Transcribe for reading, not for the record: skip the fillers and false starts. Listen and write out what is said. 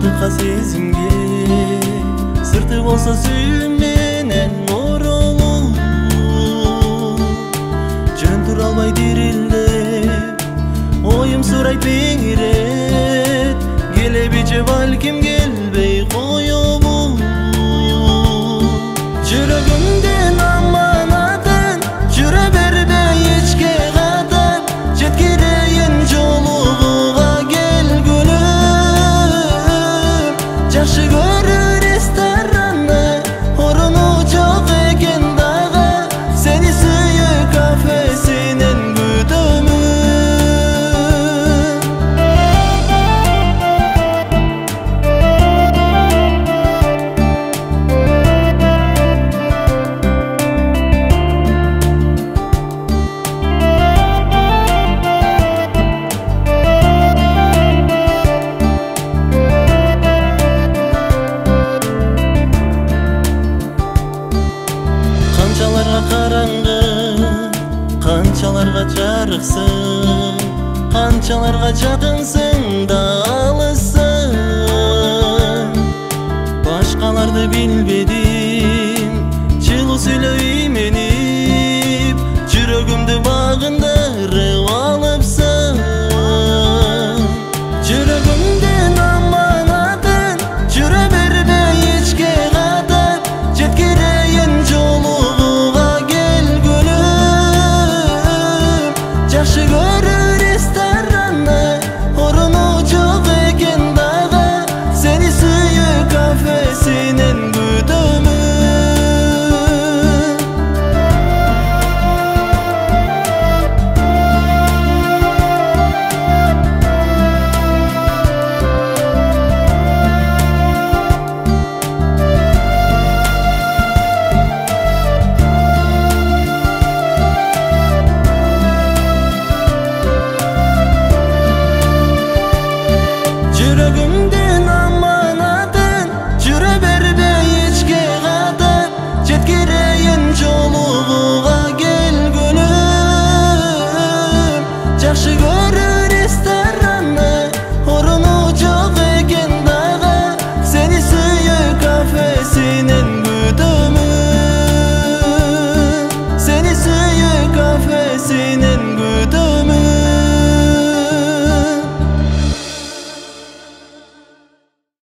Бардыкка сезимге сырты болсо сүйүү менен оролуу жөн тура албай дирилдеп оюм сурайт миң ирет келеби же балким келбей коебу жүрөгүмдүн аманатын жүрө бербей эчке кадам жеткирейин жолугуга келгүлүм жакшы көрөр ресторанды оруну жок экен дагы сени сүйүү кафесинен күтөмүн Канчаларга караңгы, канчаларга жарыксың, канчаларга жакын